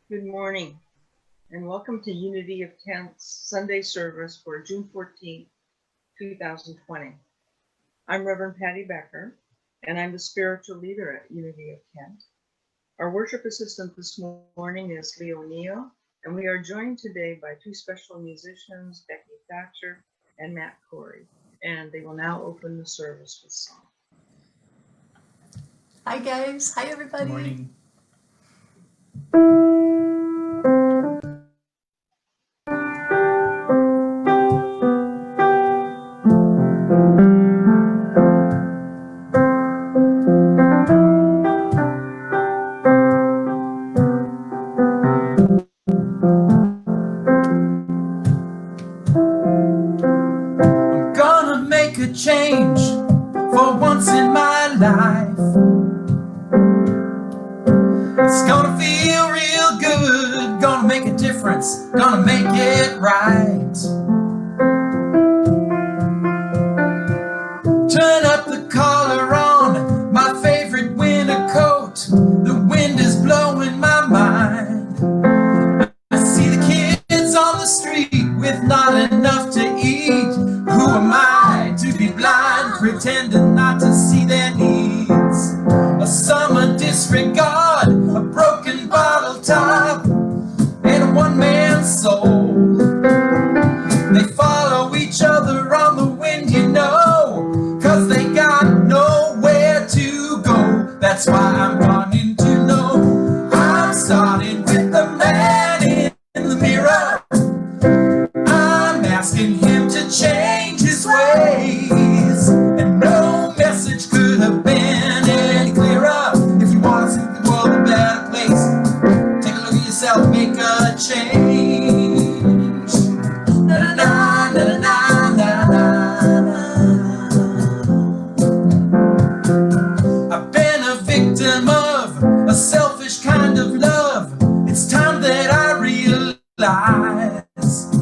Good morning, and welcome to Unity of Kent's Sunday service for June 14th, 2020. I'm Reverend Patty Becker, and I'm the spiritual leader at Unity of Kent. Our worship assistant this morning is Leo Neal, and we are joined today by two special musicians, Becky Thatcher and Matt Corey, and they will now open the service with song. Hi guys, hi everybody. Good morning. I'm gonna make a change for once in my life. It's gonna feel real good, gonna make a difference, gonna make it right. Turn up the collar on my favorite winter coat. The wind is blowing my mind. I see the kids on the street with not enough to eat. Who am I to be blind, pretending not to see their needs? A summer disregard, a broken bottle top, and a one-man soul. They follow each other on the wind, you know, 'cause they got nowhere to go. That's why I'm wanting to know. I'm starting with the man in the mirror. I'm asking him to change his ways, and no message could have been any clearer. If you want to see the world a better place, take a look at yourself, make a change. Na na na na na na na. I've been a victim of a selfish kind of love. It's time that I realize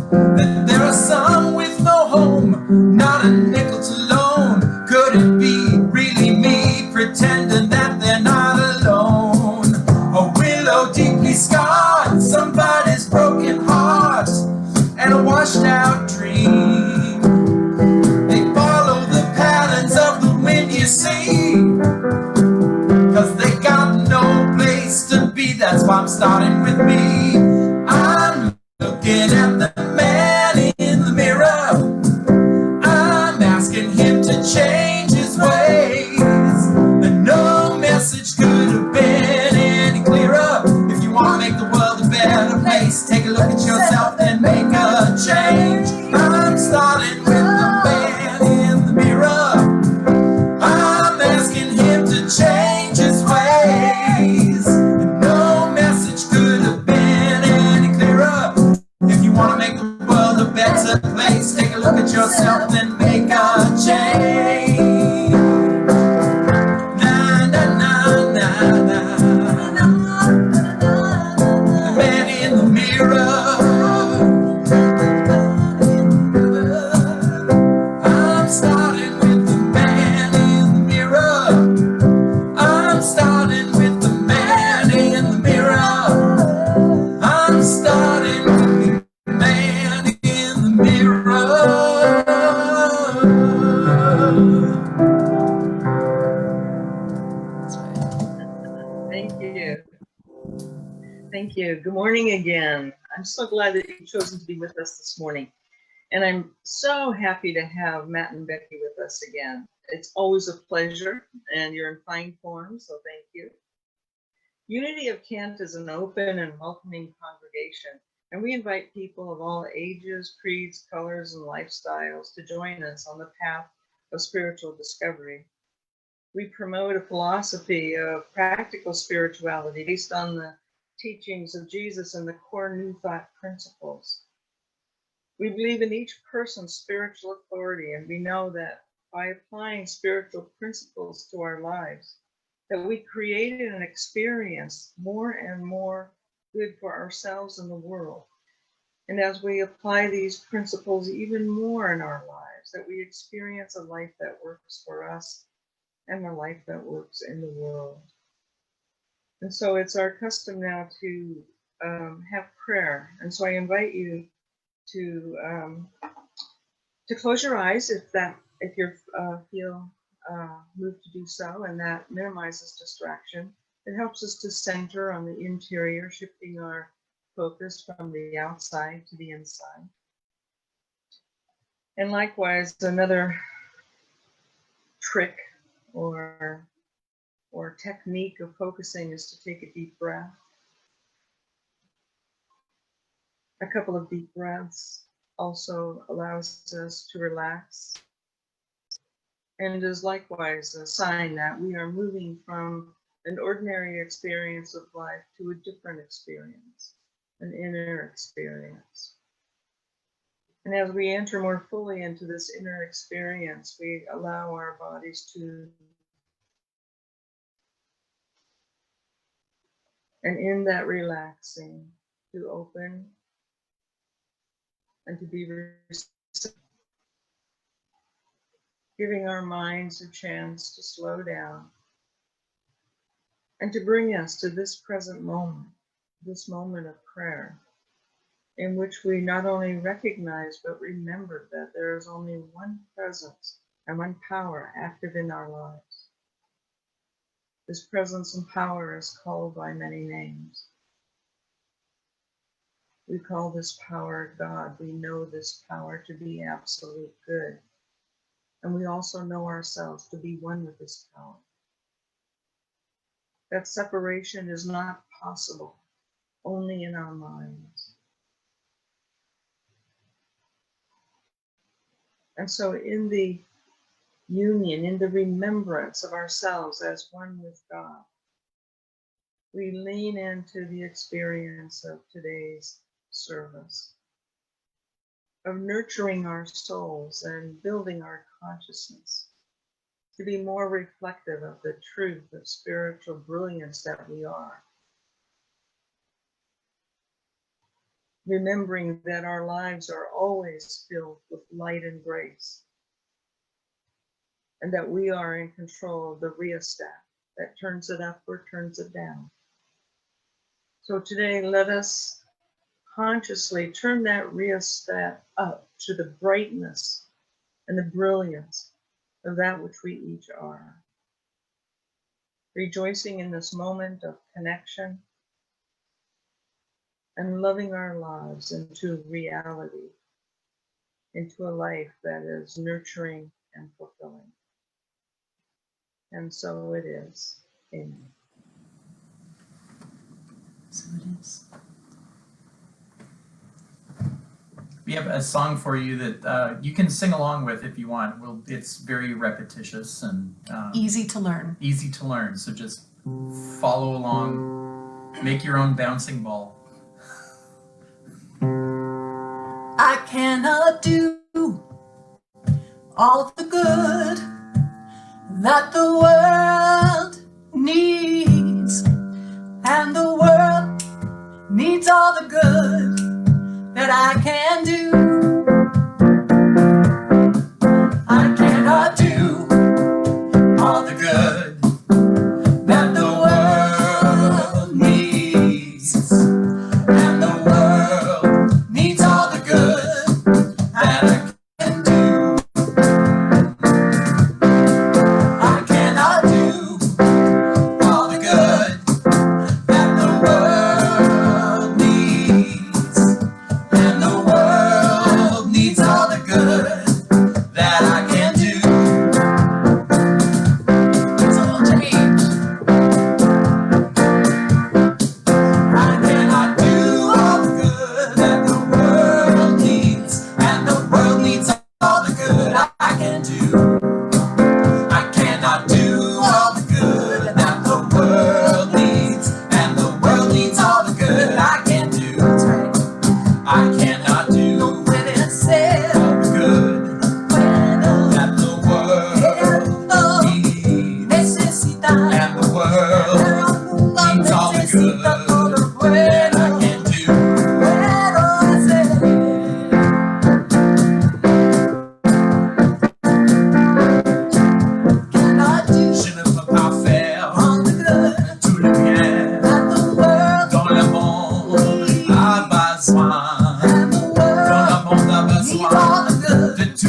that there are some with no home, not a nickel to loan. Could it be really me pretending that they're not alone? A willow deeply scarred, somebody's broken heart, and a washed out dream. They follow the patterns of the wind, you see, 'cause they got no place to be. That's why I'm starting with me. I'm looking at the man in the mirror. I'm asking him to change his ways, and no message could have been any clearer. If you want to make the world a better place, take a look at yourself and make a change. I'm starting with the man in the mirror. I'm asking him to change his ways, and no message could have been any clearer. If you want to make the world a better place, take a look at yourself and make a change. Na na na na na. The man in the mirror. I'm starting with the man in the mirror. I'm starting with the man in the mirror. I'm starting with the man in the mirror. Thank you. Thank you. Good morning again. I'm so glad that you've chosen to be with us this morning. And I'm so happy to have Matt and Becky with us again. It's always a pleasure, and you're in fine form, so thank you. Unity of Kent is an open and welcoming congregation, and we invite people of all ages, creeds, colors, and lifestyles to join us on the path of spiritual discovery. We promote a philosophy of practical spirituality based on the teachings of Jesus and the core New Thought principles. We believe in each person's spiritual authority, and we know that by applying spiritual principles to our lives, that we created an experience more and more good for ourselves and the world. And as we apply these principles even more in our lives, that we experience a life that works for us and a life that works in the world. And so it's our custom now to have prayer. And so I invite you to close your eyes if you feel moved to do so, and that minimizes distraction. It helps us to center on the interior, shifting our focus from the outside to the inside. And likewise, another trick or technique of focusing is to take a deep breath. A couple of deep breaths also allows us to relax, and is likewise a sign that we are moving from an ordinary experience of life to a different experience, an inner experience. And as we enter more fully into this inner experience, we allow our bodies to, and in that relaxing, to open and to be receptive, giving our minds a chance to slow down and to bring us to this present moment, this moment of prayer, in which we not only recognize but remember that there is only one presence and one power active in our lives. This presence and power is called by many names. We call this power God. We know this power to be absolute good. And we also know ourselves to be one with this power. That separation is not possible, only in our minds. And so in the union, in the remembrance of ourselves as one with God, we lean into the experience of today's service, of nurturing our souls and building our consciousness to be more reflective of the truth of spiritual brilliance that we are. Remembering that our lives are always filled with light and grace, and that we are in control of the rheostat that turns it up or turns it down. So today, let us consciously turn that rheostat up to the brightness and the brilliance of that which we each are. Rejoicing in this moment of connection and loving our lives into reality, into a life that is nurturing and fulfilling. And so it is. Amen. So it is. We have a song for you that you can sing along with if you want. It's very repetitious and easy to learn. Easy to learn. So just follow along, make your own bouncing ball. I cannot do all the good that the world needs, and the world needs all the good that I can do. I cannot do all the good that the world needs, and the world needs all the good that I can do. I cannot do all the good that the world needs, and the world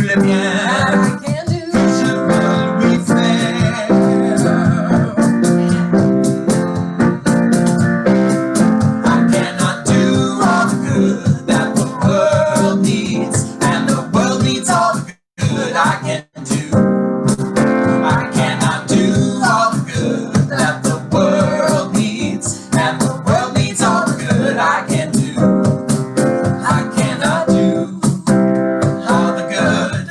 le bien. that I can do. Je veux lui faire. I cannot do all the good that the world needs, and the world needs all the good I can do. I cannot do all the good that the world needs, and the world needs all the good I can do. I cannot do all the good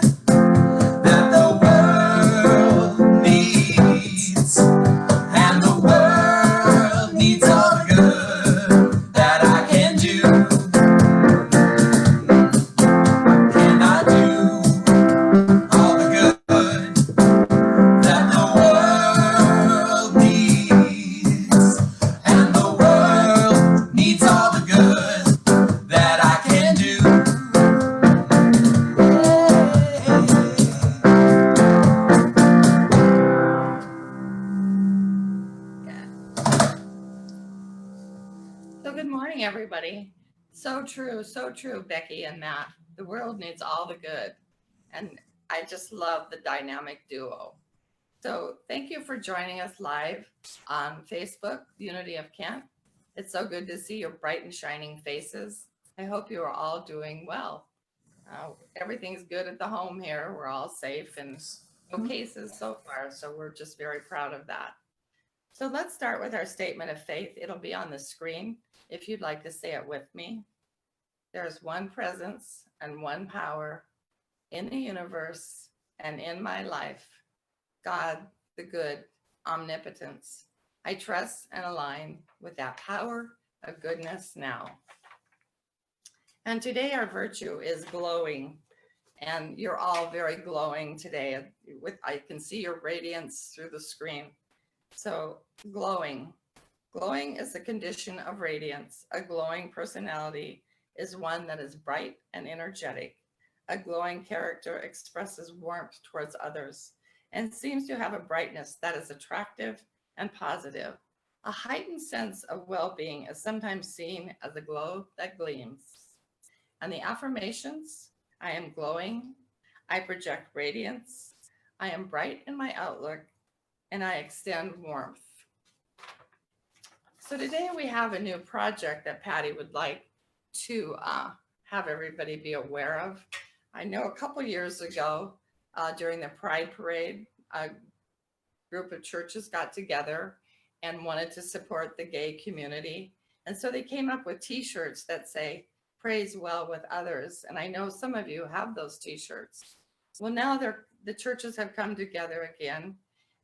that the world needs, and the world needs all the good that I can do. I cannot do all the good that the world needs, and the world needs all the good that I can do. So good morning, everybody. So true, Becky and Matt. The world needs all the good. And I just love the dynamic duo. So thank you for joining us live on Facebook, Unity of Kent. It's so good to see your bright and shining faces. I hope you are all doing well. Everything's good at the home here. We're all safe and no cases so far. So we're just very proud of that. So let's start with our statement of faith. It'll be on the screen if you'd like to say it with me. There's one presence and one power in the universe and in my life. God, the good, omnipotence. I trust and align with that power of goodness now. And today our virtue is glowing. And you're all very glowing today. I can see your radiance through the screen. So glowing. Glowing is a condition of radiance. A glowing personality is one that is bright and energetic. A glowing character expresses warmth towards others and seems to have a brightness that is attractive and positive. A heightened sense of well-being is sometimes seen as a glow that gleams. And the affirmations: I am glowing, I project radiance, I am bright in my outlook, and I extend warmth. So today we have a new project that Patty would like to have everybody be aware of. I know a couple years ago during the Pride Parade, a group of churches got together and wanted to support the gay community. And so they came up with t-shirts that say, praise well with others. And I know some of you have those t-shirts. Well, now the churches have come together again,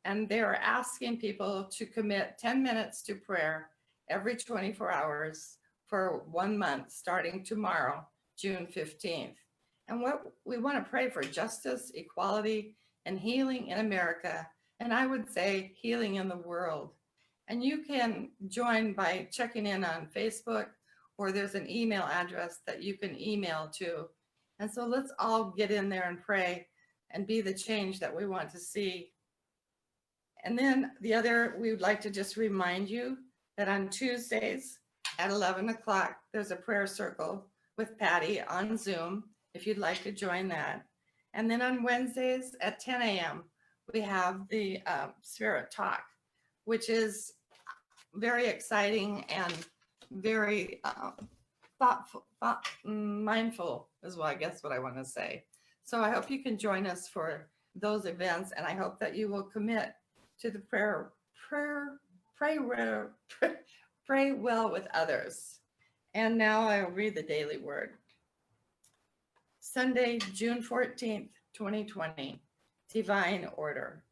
and they are asking people to commit 10 minutes to prayer every 24 hours for 1 month, starting tomorrow, June 15th. And what we want to pray for: justice, equality, and healing in America. And I would say healing in the world. And you can join by checking in on Facebook, or there's an email address that you can email to. And so let's all get in there and pray and be the change that we want to see. And then we would like to just remind you that on Tuesdays at 11 o'clock, there's a prayer circle with Patty on Zoom, if you'd like to join that. And then on Wednesdays at 10 a.m., we have the Spirit Talk, which is very exciting and very mindful is what I guess what I want to say. So I hope you can join us for those events, and I hope that you will commit to the pray well with others. And now I'll read the daily word. Sunday, June 14th, 2020, divine order.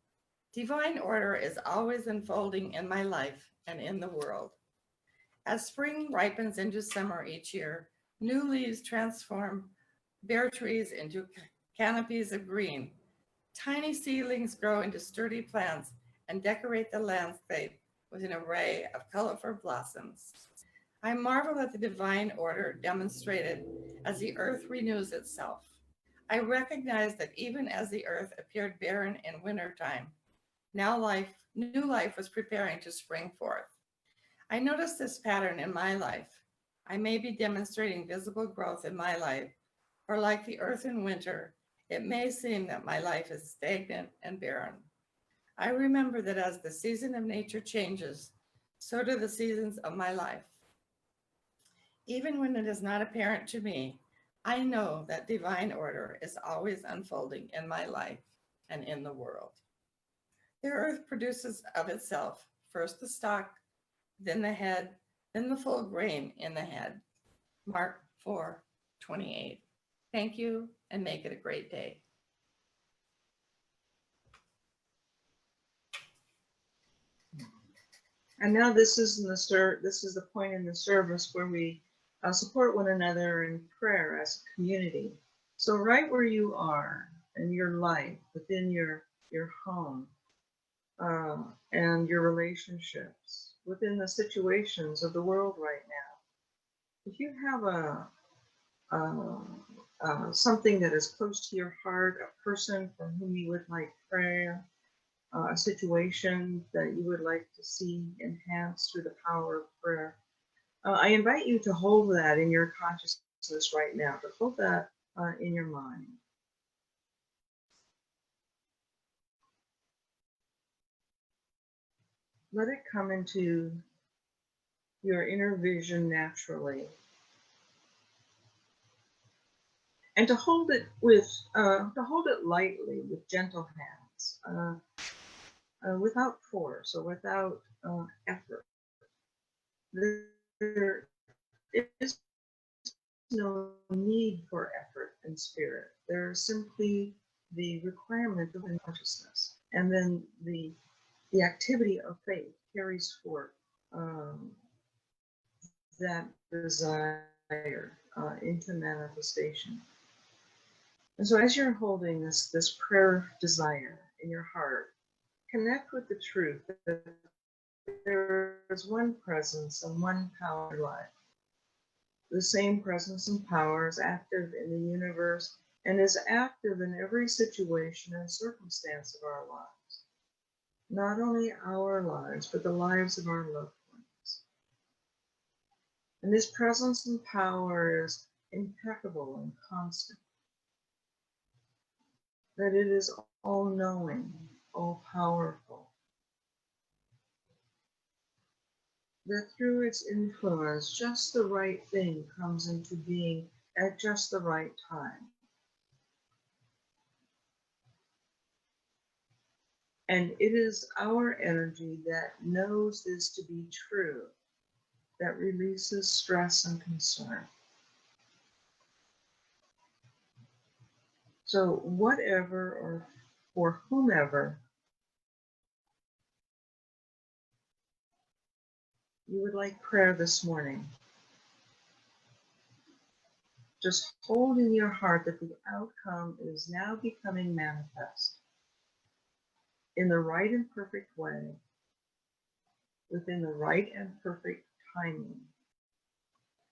Divine order is always unfolding in my life and in the world. As spring ripens into summer each year, new leaves transform bare trees into canopies of green. Tiny seedlings grow into sturdy plants and decorate the landscape with an array of colorful blossoms. I marvel at the divine order demonstrated as the earth renews itself. I recognize that even as the earth appeared barren in wintertime, now new life was preparing to spring forth. I notice this pattern in my life. I may be demonstrating visible growth in my life, or like the earth in winter, It may seem that my life is stagnant and barren. I remember that as the season of nature changes, so do the seasons of my life. Even when it is not apparent to me, I know that divine order is always unfolding in my life and in the world. The earth produces of itself first the stalk, then the head, then the full grain in the head. Mark 4:28. Thank you, and make it a great day. And now this is the point in the service where we support one another in prayer as a community. So right where you are in your life, within your home, and your relationships, within the situations of the world right now, if you have something that is close to your heart, a person for whom you would like prayer, a situation that you would like to see enhanced through the power of prayer, I invite you to hold that in your consciousness right now, to hold that in your mind. Let it come into your inner vision naturally. And to hold it lightly with gentle hands, without force or without effort. There is no need for effort in spirit. There's simply the requirement of consciousness, and then the activity of faith carries forth that desire into manifestation. And so, as you're holding this prayer desire in your heart, connect with the truth that there is one presence and one power in life. The same presence and power is active in the universe and is active in every situation and circumstance of our lives. Not only our lives, but the lives of our loved ones. And this presence and power is impeccable and constant. That it is all-knowing, all-powerful. That through its influence, just the right thing comes into being at just the right time. And it is our energy that knows this to be true, that releases stress and concern. So whatever or for whomever you would like prayer this morning, just hold in your heart that the outcome is now becoming manifest in the right and perfect way, within the right and perfect timing,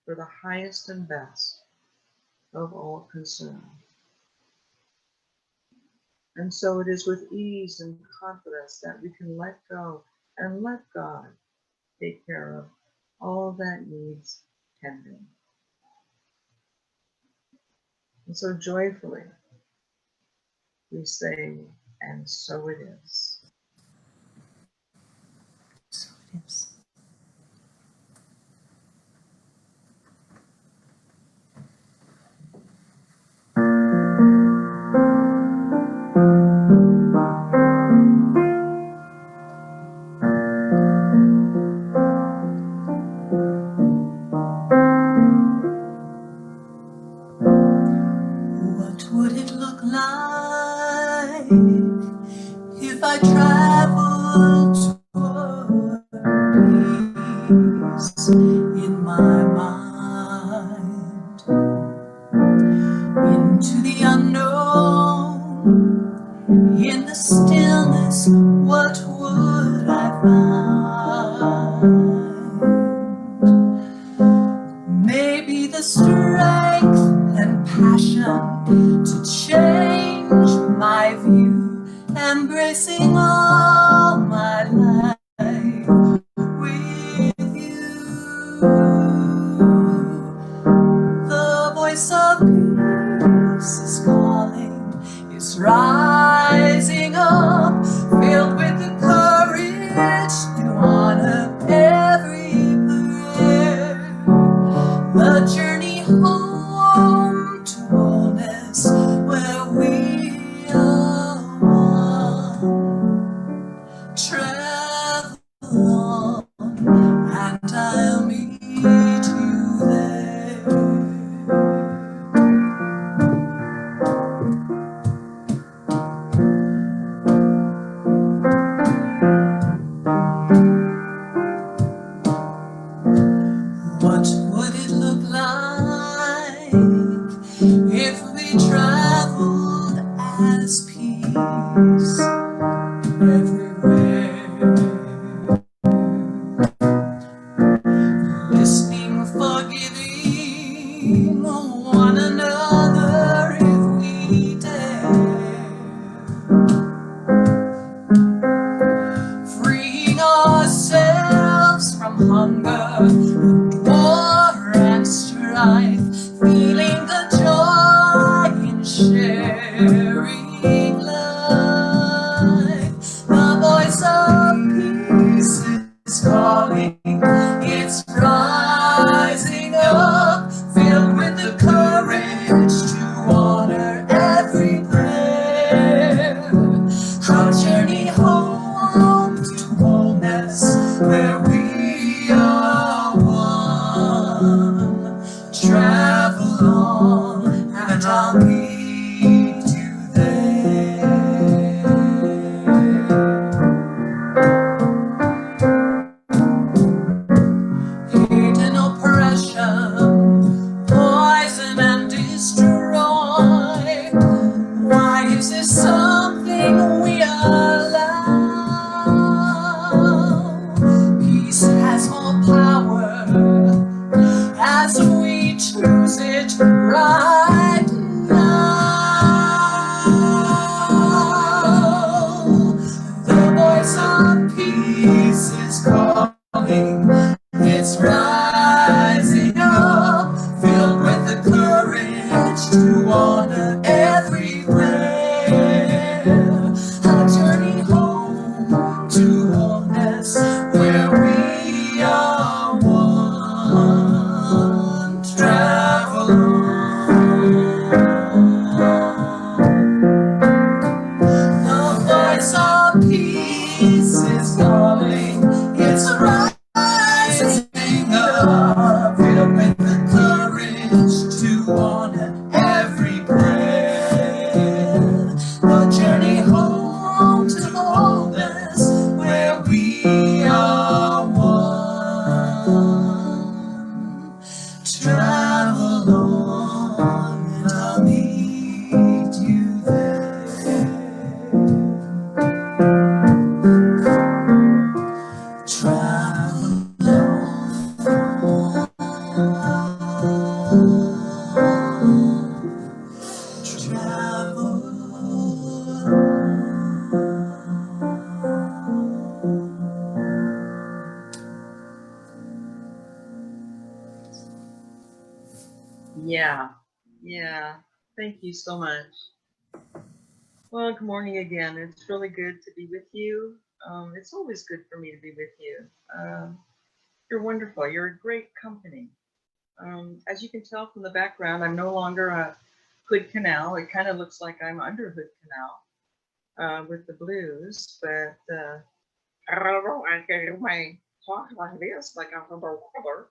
for the highest and best of all concerned. And so it is with ease and confidence that we can let go and let God take care of all that needs tending. And so joyfully we say, and so it is. So it is. What would it look like if I traveled toward peace in my mind, into the unknown, in the stillness, what would I find? Maybe the strength and passion to change my view, embracing all my life with you. The voice of peace is calling, traveled as peace everywhere, listening, forgiving one another if we dare, freeing ourselves from hunger, war and strife, feeling the joy in sharing life. The voice of peace is calling, it's rising up, filled with the courage to honor every prayer. Our journey home to wholeness, where we are one. Travel on and I'll meet you there. Hidden oppression, poison and destroy. Why is this something we allow? Peace has more power as we choose it right now. The voice of peace is calling, it's rising up, filled with the courage to honor every prayer. Our journey home to wholeness, where we are one. Travel on. The voice of peace is calling, it's rising up, filled with the courage to honor every prayer. The journey home to wholeness, where we are one. Travel on and I'll meet you there. Travel on. Travel Yeah. Thank you so much. Well, good morning again. It's really good to be with you. It's always good for me to be with you. You're wonderful. You're a great company. As you can tell from the background, I'm no longer a Hood Canal. It kind of looks like I'm under Hood Canal with the blues, but I don't know. I can do my talk like this, like I'm from color.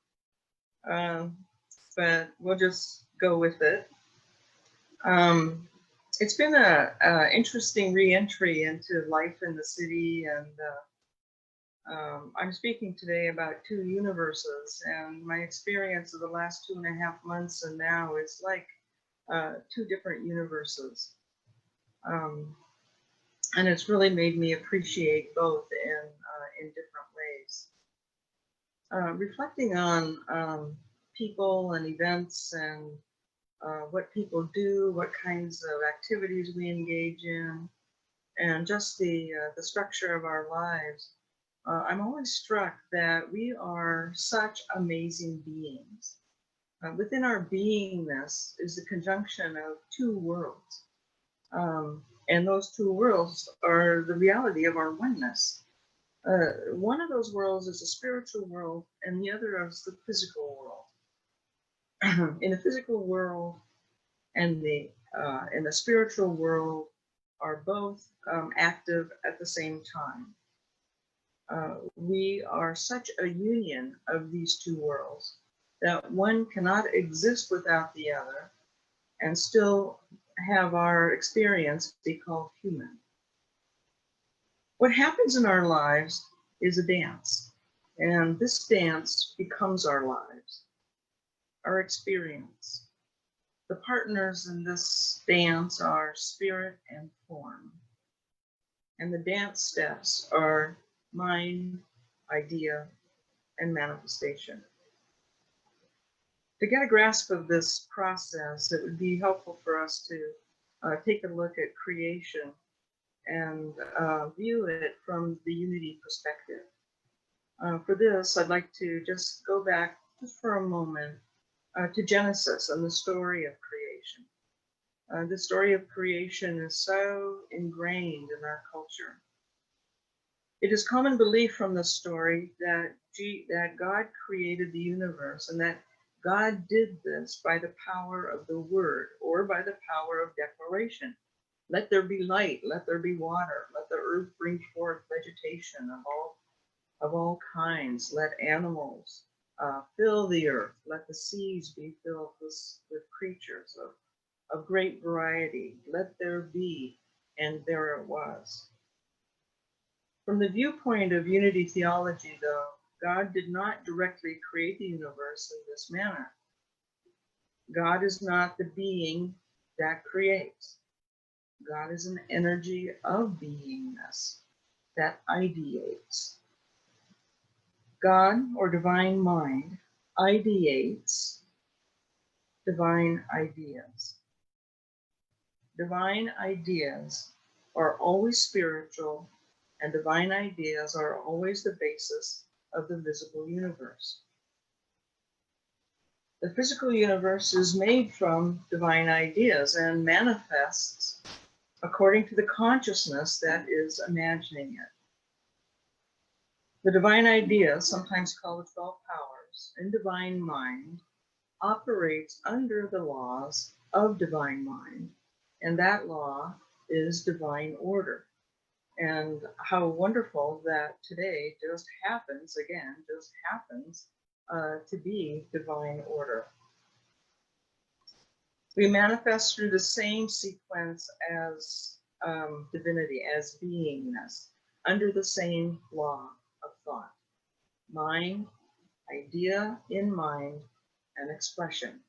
But we'll just go with it. It's been a interesting re-entry into life in the city, and I'm speaking today about two universes, and my experience of the last 2.5 months and now is like two different universes. And it's really made me appreciate both in different ways. Reflecting on people and events and what people do, what kinds of activities we engage in, and just the structure of our lives, I'm always struck that we are such amazing beings. Within our beingness is the conjunction of two worlds. And those two worlds are the reality of our oneness. One of those worlds is the spiritual world, and the other is the physical world. In the physical world and in the spiritual world are both active at the same time. We are such a union of these two worlds that one cannot exist without the other and still have our experience be called human. What happens in our lives is a dance, and this dance becomes our lives, our experience. The partners in this dance are spirit and form. And the dance steps are mind, idea, and manifestation. To get a grasp of this process, it would be helpful for us to take a look at creation and view it from the unity perspective. For this, I'd like to just go back just for a moment to Genesis and the story of creation. The story of creation is so ingrained in our culture. It is common belief from the story that God created the universe and that God did this by the power of the word or by the power of declaration. Let there be light, let there be water, let the earth bring forth vegetation of all kinds, let animals fill the earth, let the seas be filled with creatures of great variety, let there be, and there it was. From the viewpoint of unity theology, though, God did not directly create the universe in this manner. God is not the being that creates. God is an energy of beingness that ideates. God, or divine mind, ideates divine ideas. Divine ideas are always spiritual, and divine ideas are always the basis of the visible universe. The physical universe is made from divine ideas and manifests according to the consciousness that is imagining it. The divine idea, sometimes called 12 powers, in divine mind, operates under the laws of divine mind, and that law is divine order. And how wonderful that today just happens to be divine order. We manifest through the same sequence as divinity, as beingness, under the same law of thought. Mind, idea in mind, and expression.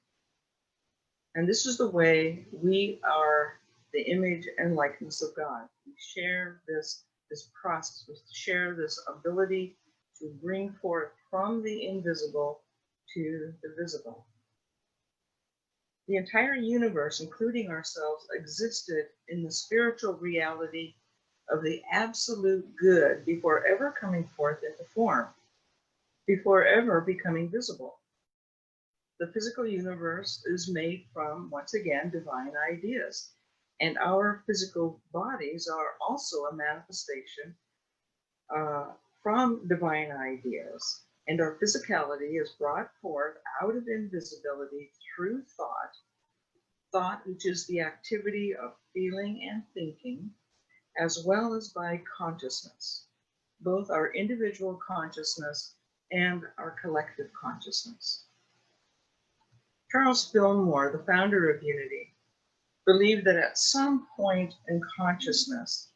And this is the way we are the image and likeness of God. We share this process, we share this ability to bring forth from the invisible to the visible. The entire universe, including ourselves, existed in the spiritual reality of the absolute good before ever coming forth into form, before ever becoming visible. The physical universe is made from, once again, divine ideas. And our physical bodies are also a manifestation from divine ideas. And our physicality is brought forth out of invisibility through thought, which is the activity of feeling and thinking, as well as by consciousness, both our individual consciousness and our collective consciousness. Charles Fillmore, the founder of Unity, believed that at some point in consciousness,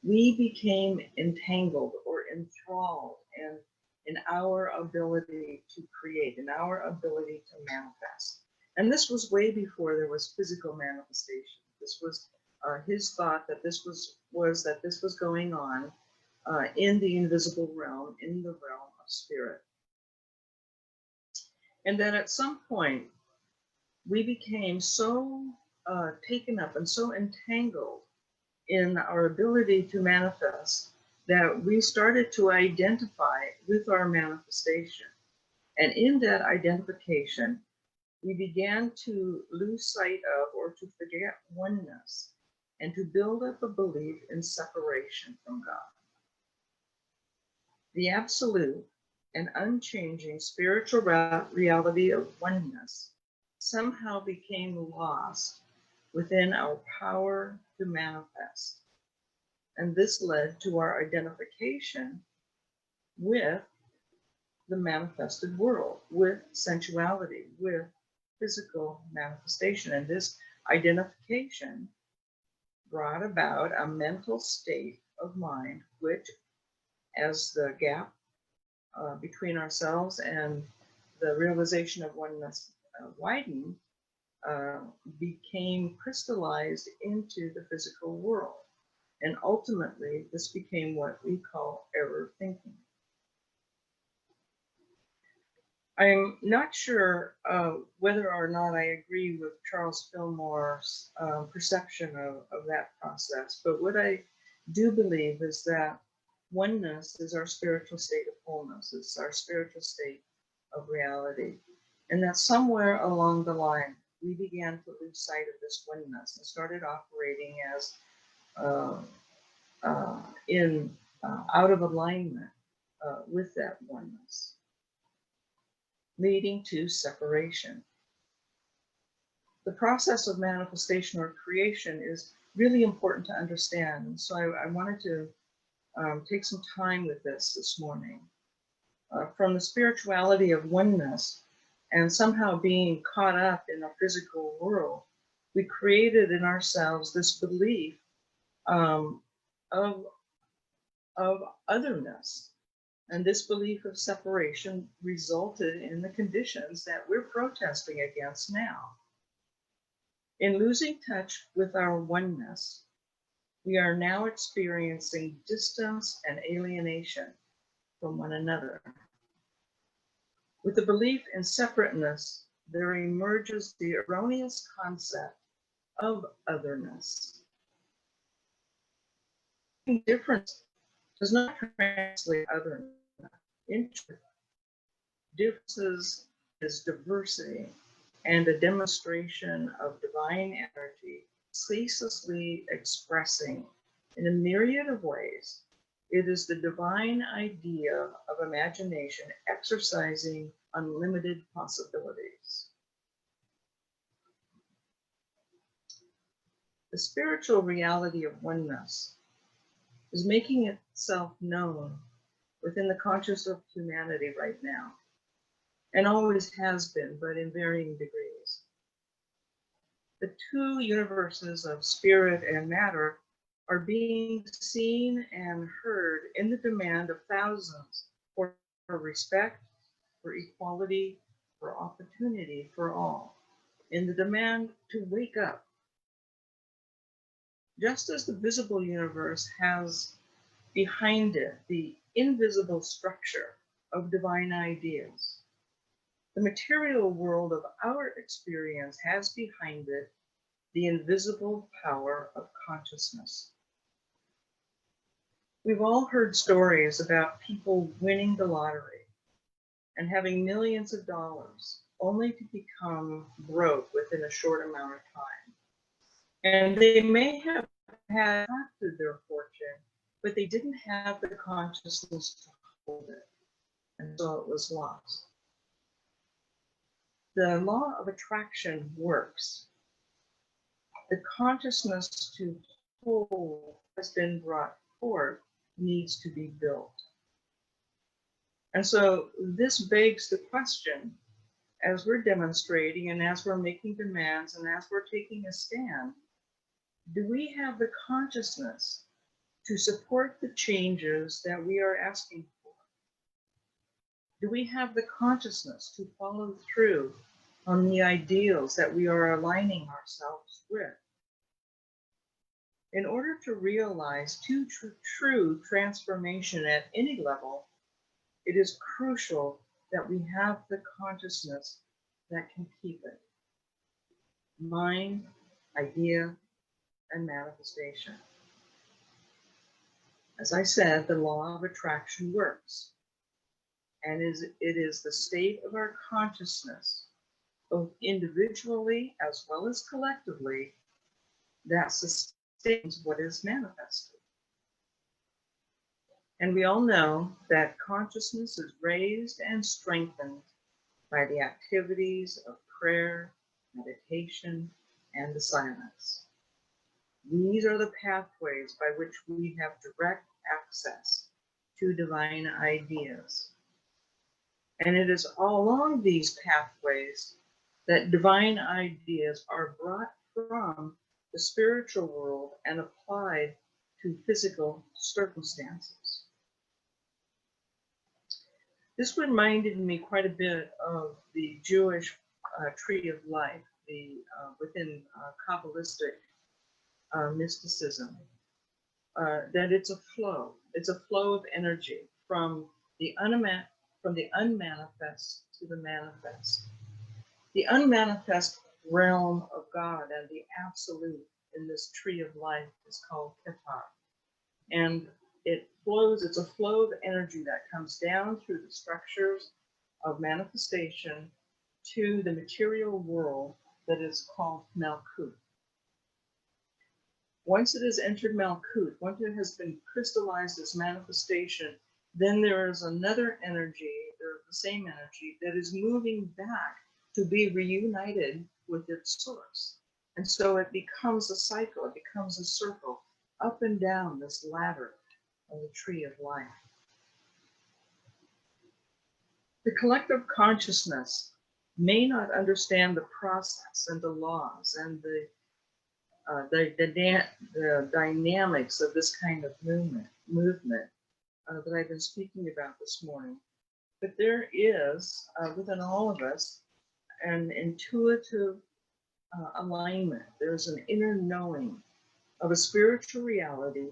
we became entangled or enthralled in our ability to create, in our ability to manifest. And this was way before there was physical manifestation. This was his thought that this was going on in the invisible realm, in the realm of spirit. And that at some point, we became so taken up and so entangled in our ability to manifest that we started to identify with our manifestation. And in that identification, we began to lose sight of or to forget oneness and to build up a belief in separation from God. The absolute and unchanging spiritual reality of oneness somehow became lost within our power to manifest. And this led to our identification with the manifested world, with sensuality, with physical manifestation. And this identification brought about a mental state of mind, which, as the gap between ourselves and the realization of oneness widened, became crystallized into the physical world. And ultimately, this became what we call error thinking. I'm not sure whether or not I agree with Charles Fillmore's perception of that process, but what I do believe is that oneness is our spiritual state of wholeness. It's our spiritual state of reality. And that somewhere along the line, we began to lose sight of this oneness and started operating as out of alignment with that oneness, leading to separation. The process of manifestation or creation is really important to understand. And so I wanted to take some time with this morning. From the spirituality of oneness and somehow being caught up in a physical world, we created in ourselves this belief of otherness. And this belief of separation resulted in the conditions that we're protesting against now. In losing touch with our oneness, we are now experiencing distance and alienation from one another. With the belief in separateness, there emerges the erroneous concept of otherness. Difference does not translate otherness into truth. Differences is diversity and a demonstration of divine energy ceaselessly expressing in a myriad of ways. It is the divine idea of imagination exercising unlimited possibilities. The spiritual reality of oneness is making itself known within the consciousness of humanity right now, and always has been, but in varying degrees. The two universes of spirit and matter are being seen and heard in the demand of thousands for respect, for equality, for opportunity for all, in the demand to wake up. Just as the visible universe has behind it the invisible structure of divine ideas, the material world of our experience has behind it the invisible power of consciousness. We've all heard stories about people winning the lottery and having millions of dollars only to become broke within a short amount of time. And they may have had their fortune, but they didn't have the consciousness to hold it, and so it was lost. The law of attraction works. The consciousness to hold has been brought forth needs to be built. And so this begs the question, as we're demonstrating and as we're making demands and as we're taking a stand, do we have the consciousness to support the changes that we are asking for? Do we have the consciousness to follow through on the ideals that we are aligning ourselves with? In order to realize true transformation at any level, it is crucial that we have the consciousness that can keep it. Mind, idea, and manifestation. As I said, the law of attraction works, and it is the state of our consciousness, both individually as well as collectively, that sustains what is manifested. And we all know that consciousness is raised and strengthened by the activities of prayer, meditation, and the silence. These are the pathways by which we have direct access to divine ideas. And it is along these pathways that divine ideas are brought from the spiritual world and applied to physical circumstances. This reminded me quite a bit of the Jewish tree of life, the within Kabbalistic mysticism, that it's a flow. It's a flow of energy from the unmanifest to the manifest. The unmanifest realm of God and the absolute in this tree of life is called Ketar. And it flows, it's a flow of energy that comes down through the structures of manifestation to the material world that is called Malkut. Once it has entered Malkut, once it has been crystallized as manifestation, then there is another energy, the same energy, that is moving back to be reunited with its source. And so it becomes a cycle, it becomes a circle, up and down this ladder of the tree of life. The collective consciousness may not understand the process and the laws and the dynamics of this kind of movement that I've been speaking about this morning. But there is within all of us an intuitive alignment. There's an inner knowing of a spiritual reality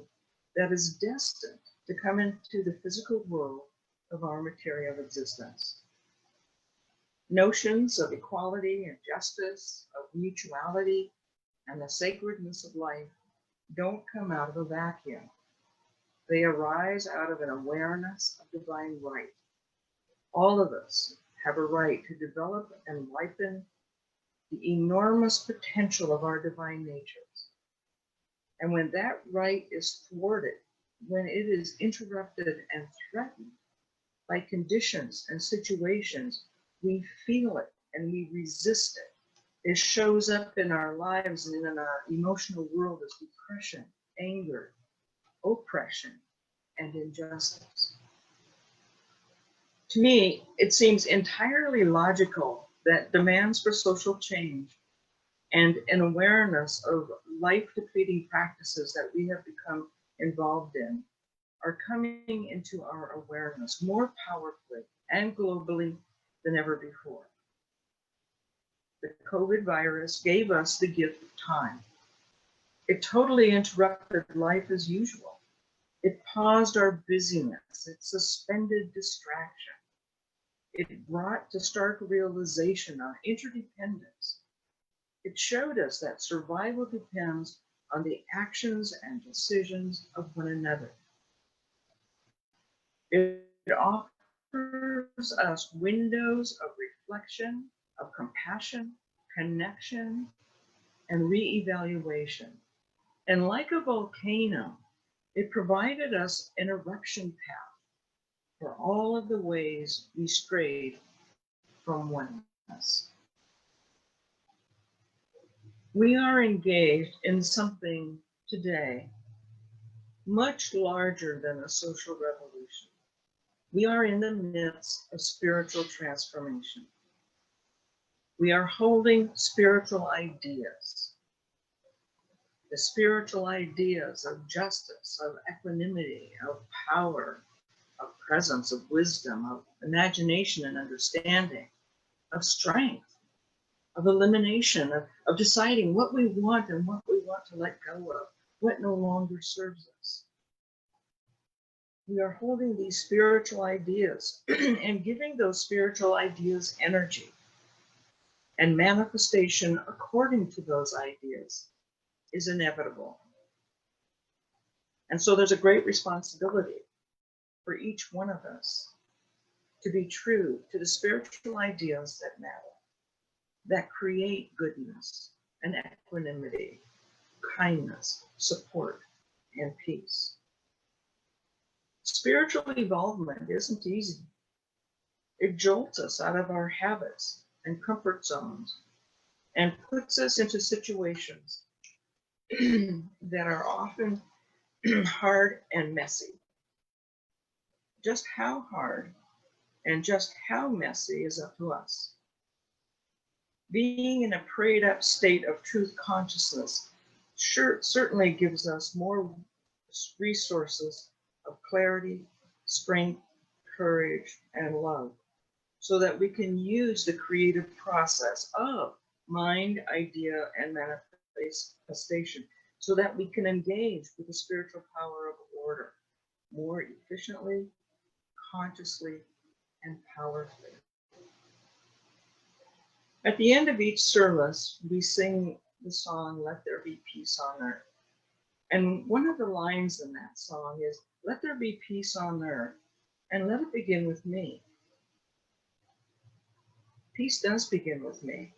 that is destined to come into the physical world of our material existence. Notions of equality and justice, of mutuality, and the sacredness of life don't come out of a vacuum. They arise out of an awareness of divine right. All of us have a right to develop and ripen the enormous potential of our divine natures. And when that right is thwarted, when it is interrupted and threatened by conditions and situations, we feel it and we resist it. It shows up in our lives and in our emotional world as depression, anger, oppression, and injustice. To me, it seems entirely logical that demands for social change and an awareness of life-depleting practices that we have become involved in are coming into our awareness more powerfully and globally than ever before. The COVID virus gave us the gift of time. It totally interrupted life as usual. It paused our busyness. It suspended distraction. It brought to stark realization our interdependence. It showed us that survival depends on the actions and decisions of one another. It offers us windows of reflection, of compassion, connection, and reevaluation. And like a volcano, it provided us an eruption path for all of the ways we strayed from oneness. We are engaged in something today much larger than a social revolution. We are in the midst of spiritual transformation. We are holding spiritual ideas. The spiritual ideas of justice, of equanimity, of power, of presence, of wisdom, of imagination and understanding, of strength, of elimination, of deciding what we want and what we want to let go of, what no longer serves us. We are holding these spiritual ideas and giving those spiritual ideas energy and manifestation according to those ideas is inevitable. And so there's a great responsibility for each one of us to be true to the spiritual ideas that matter, that create goodness and equanimity, kindness, support, and peace. Spiritual evolvement isn't easy. It jolts us out of our habits and comfort zones and puts us into situations that are often hard and messy. Just how hard and just how messy is up to us. Being in a prayed up state of truth consciousness certainly gives us more resources of clarity, strength, courage, and love, so that we can use the creative process of mind, idea, and manifestation, so that we can engage with the spiritual power of order more efficiently, consciously, and powerfully. At the end of each service, we sing the song, "Let There Be Peace on Earth." And one of the lines in that song is, "Let there be peace on earth, and let it begin with me." Peace does begin with me,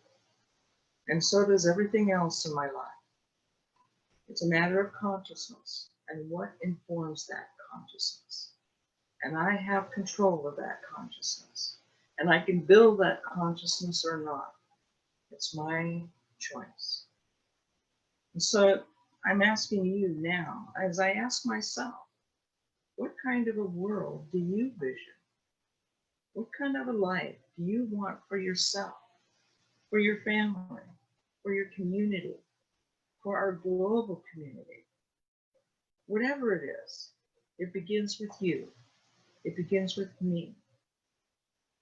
and so does everything else in my life. It's a matter of consciousness and what informs that consciousness. And I have control of that consciousness. And I can build that consciousness or not. It's my choice. And so I'm asking you now, as I ask myself, what kind of a world do you vision? What kind of a life do you want for yourself, for your family, for your community, for our global community? Whatever it is, it begins with you. It begins with me.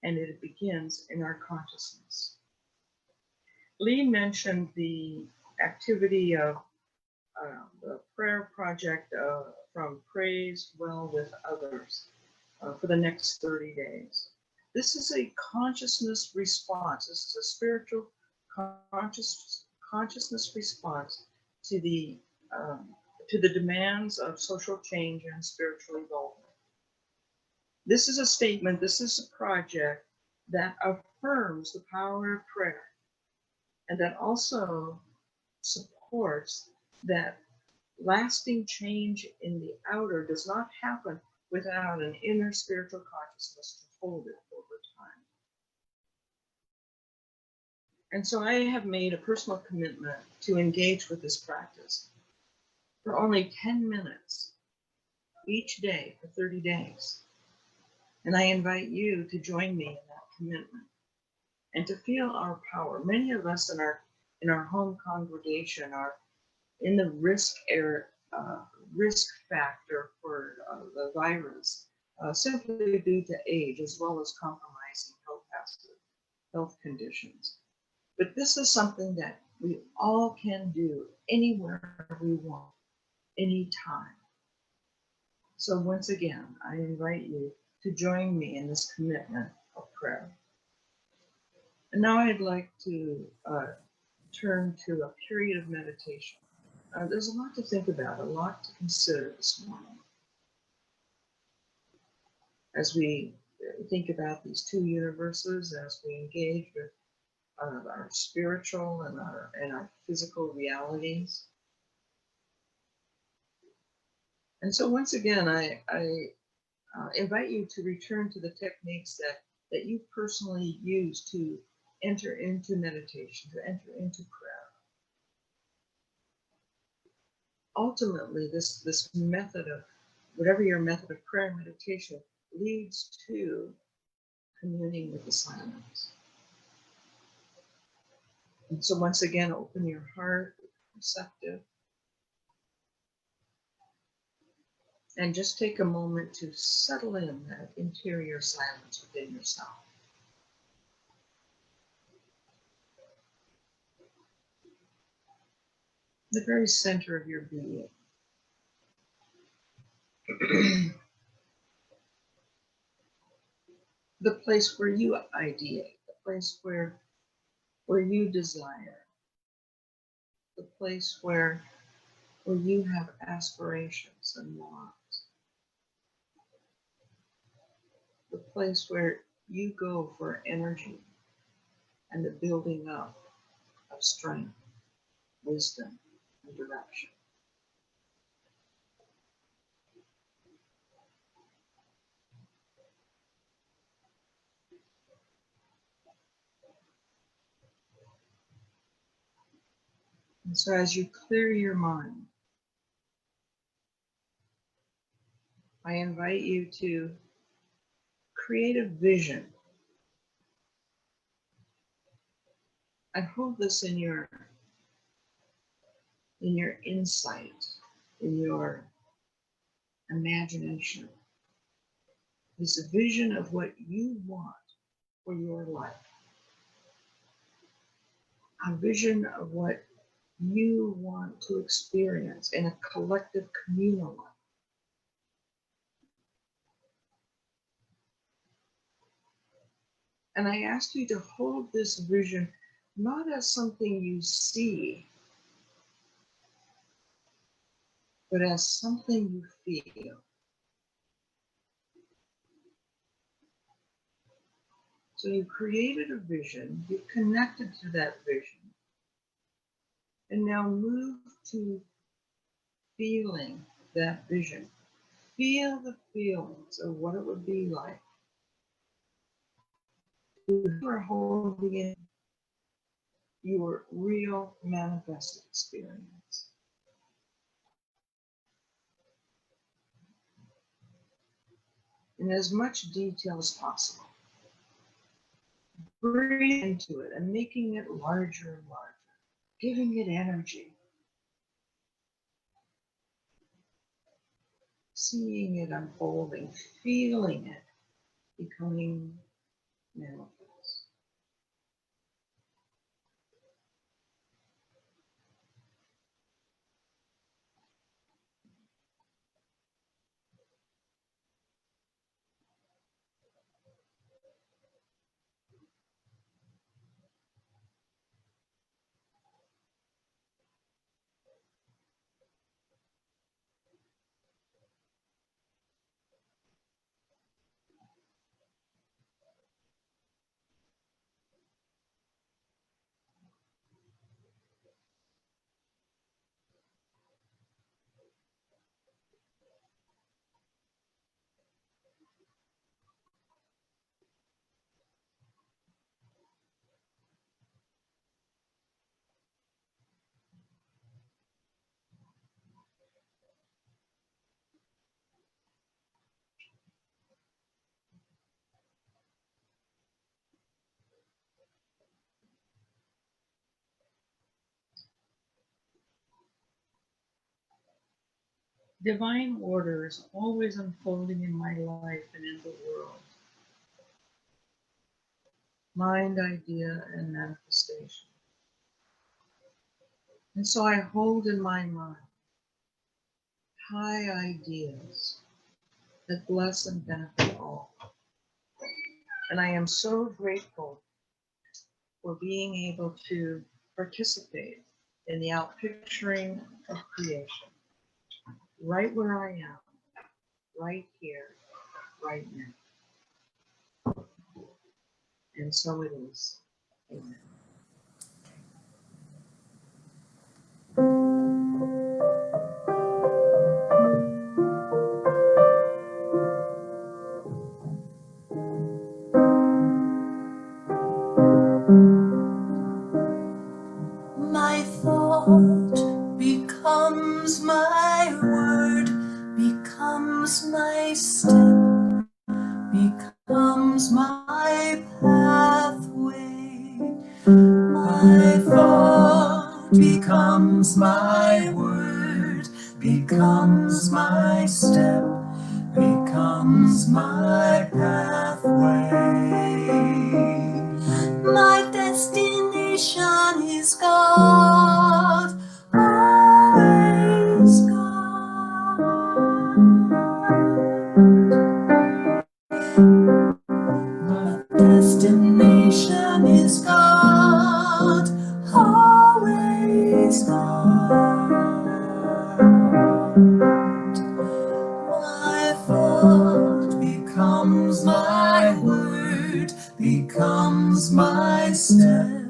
And it begins in our consciousness. Lee mentioned the activity of the prayer project from Praise Well with Others for the next 30 days. This is a consciousness response. This is a spiritual consciousness response to the demands of social change and spiritual involvement. This is a statement, this is a project that affirms the power of prayer, and that also supports that lasting change in the outer does not happen without an inner spiritual consciousness to hold it over time. And so I have made a personal commitment to engage with this practice for only 10 minutes each day for 30 days. And I invite you to join me in that commitment and to feel our power. Many of us in our home congregation are in the risk factor for the virus, simply due to age as well as compromising health conditions. But this is something that we all can do anywhere we want, anytime. So once again, I invite you to join me in this commitment of prayer. And now I'd like to turn to a period of meditation. There's a lot to think about, a lot to consider this morning as we think about these two universes, as we engage with our spiritual and our physical realities. And so once again, I invite you to return to the techniques that you personally use to enter into meditation, to enter into prayer. Ultimately, this method of, whatever your method of prayer and meditation, leads to communing with the silence. And so once again, open your heart, receptive. And just take a moment to settle in that interior silence within yourself. The very center of your being. The place where you ideate, the place where you desire, the place where you have aspirations and wants, the place where you go for energy and the building up of strength, wisdom, and direction. And so as you clear your mind, I invite you to create a vision. I hold this in your insight, in your imagination. This vision of what you want for your life. a vision of what you want to experience in a collective communal life. And I ask you to hold this vision not as something you see, but as something you feel. So you created a vision, you've connected to that vision, and now move to feeling that vision. Feel the feelings of what it would be like. You are holding in your real manifested experience. In as much detail as possible. Breathe into it and making it larger and larger, giving it energy. Seeing it unfolding, feeling it becoming manifest. Divine order is always unfolding in my life and in the world. Mind, idea, and manifestation. And so I hold in my mind high ideas that bless and benefit all. And I am so grateful for being able to participate in the outpicturing of creation, right where I am, right here, right now. And so it is. Amen. My thought becomes my word, becomes my step, becomes my pathway. My thought becomes my word, becomes my step, becomes my pathway. My destination is God, always God. My destination is God, always God. My thought becomes my word, becomes my step,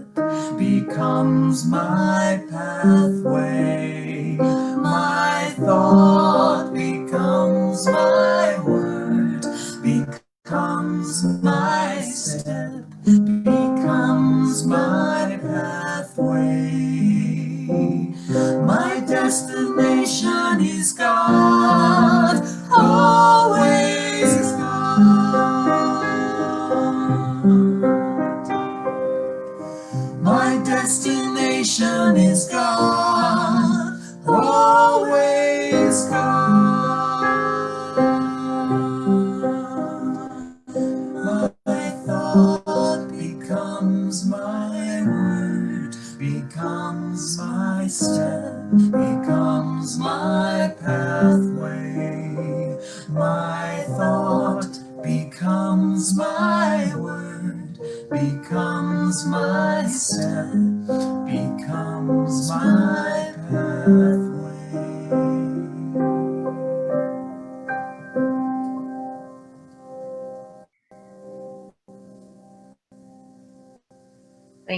becomes my pathway. My thought becomes my word, becomes my step, becomes my pathway. My destination is God, always God. My destination is God, always God. My thought becomes my word,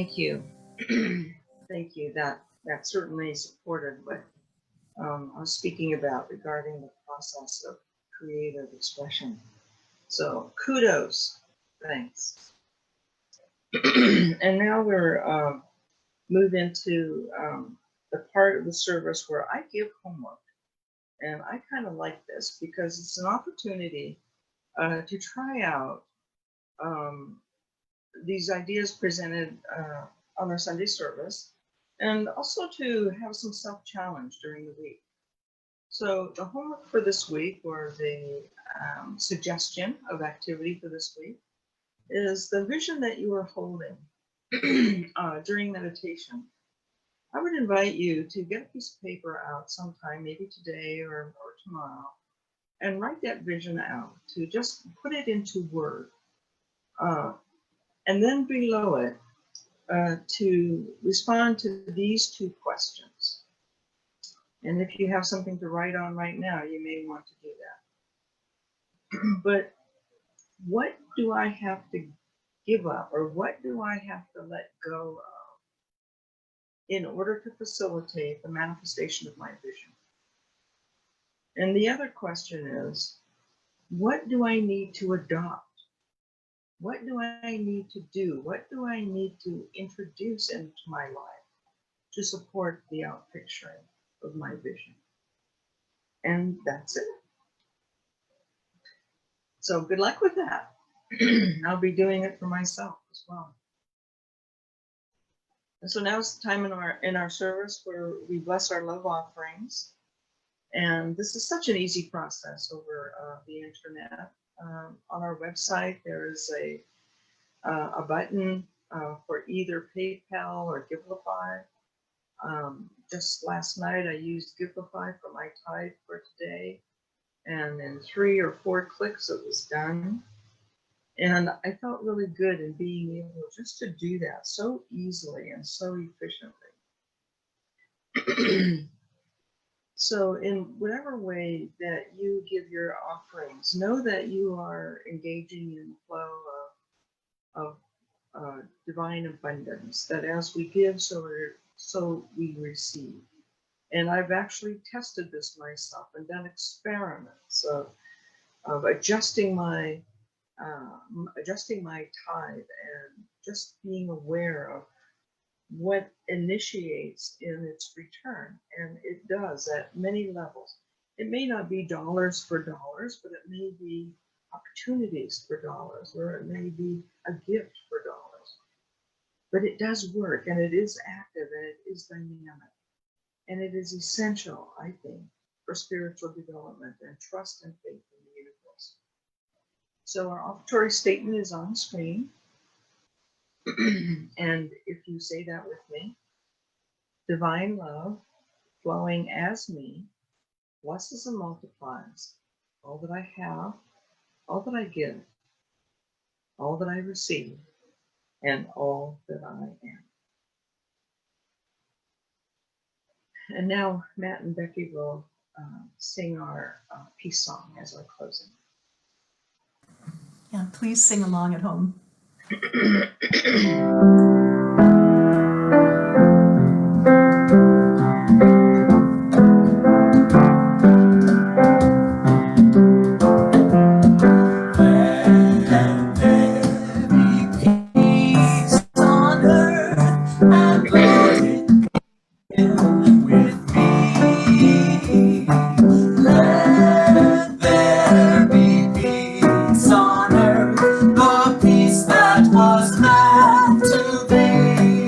Thank you. Thank you. That certainly supported what I was speaking about regarding the process of creative expression. So kudos, thanks. And now we're move into the part of the service where I give homework. And I kind of like this because it's an opportunity to try out these ideas presented on our Sunday service, and also to have some self-challenge during the week. So the homework for this week, or the suggestion of activity for this week, is the vision that you are holding during meditation. I would invite you to get a piece of paper out sometime, maybe today or tomorrow, and write that vision out, to just put it into Word. And then below it, to respond to these two questions. And if you have something to write on right now, you may want to do that. But what do I have to give up, or what do I have to let go of in order to facilitate the manifestation of my vision? And the other question is, what do I need to adopt? What do I need to do? What do I need to introduce into my life to support the outpicturing of my vision? And that's it. So good luck with that. I'll be doing it for myself as well. And so now it's the time in our service where we bless our love offerings. And this is such an easy process over the internet. On our website, there is a button for either PayPal or Givelify. Just last night, I used Givelify for my tithe for today. And in 3 or 4 clicks, it was done. And I felt really good in being able just to do that so easily and so efficiently. So in whatever way that you give your offerings, know that you are engaging in the flow of divine abundance, that as we give, so we receive. And I've actually tested this myself and done experiments of adjusting my tithe and just being aware of what initiates in its return. And it does at many levels. It may not be dollars for dollars, but it may be opportunities for dollars, or it may be a gift for dollars. But it does work, and it is active, and it is dynamic. And it is essential, I think, for spiritual development and trust and faith in the universe. So our offertory statement is on screen. And if you say that with me, divine love flowing as me blesses and multiplies all that I have, all that I give, all that I receive, and all that I am. And now Matt and Becky will sing our peace song as our closing. Yeah, please sing along at home. The peace that was meant to be.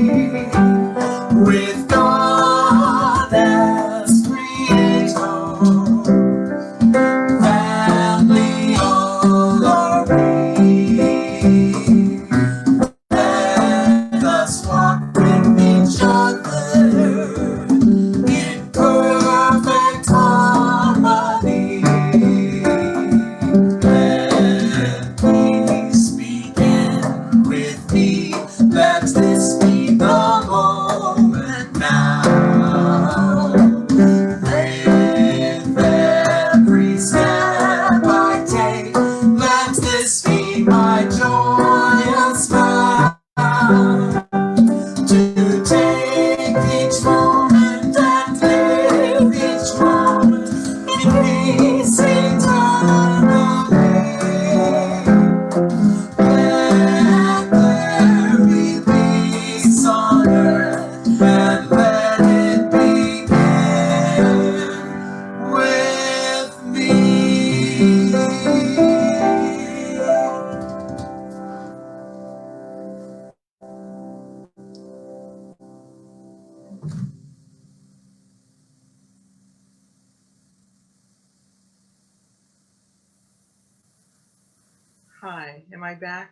Hi, am I back?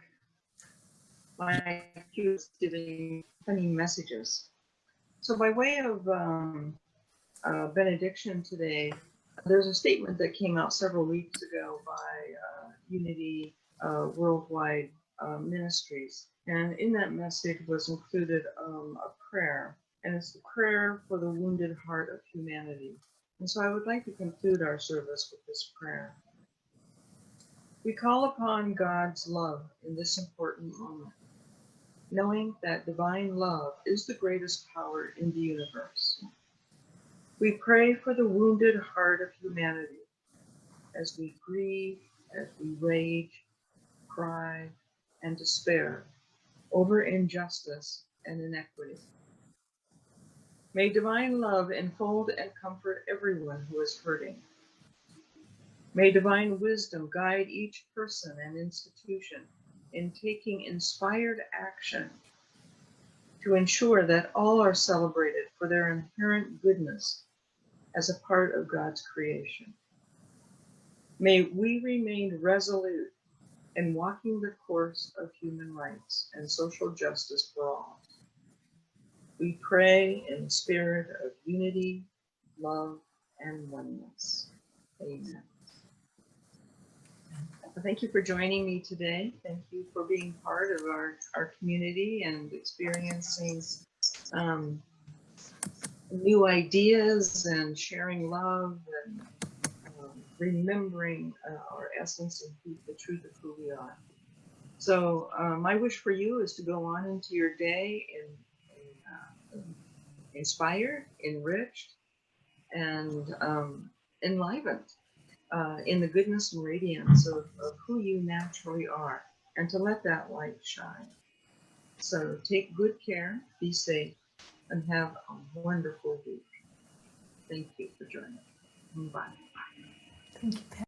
My queue is giving funny messages. So by way of benediction today, there's a statement that came out several weeks ago by Unity Worldwide Ministries. And in that message was included a prayer, and it's the prayer for the wounded heart of humanity. And so I would like to conclude our service with this prayer. We call upon God's love in this important moment, knowing that divine love is the greatest power in the universe. We pray for the wounded heart of humanity as we grieve, as we rage, cry, and despair over injustice and inequity. May divine love enfold and comfort everyone who is hurting. May divine wisdom guide each person and institution in taking inspired action to ensure that all are celebrated for their inherent goodness as a part of God's creation. May we remain resolute in walking the course of human rights and social justice for all. We pray in the spirit of unity, love, and oneness. Amen. Thank you for joining me today. Thank you for being part of our community and experiencing new ideas and sharing love and remembering our essence and the truth of who we are. So my wish for you is to go on into your day inspired, enriched, and enlivened in the goodness and radiance of who you naturally are, and to let that light shine. So take good care, be safe, and have a wonderful week. Thank you for joining. Bye. Thank you, Pat.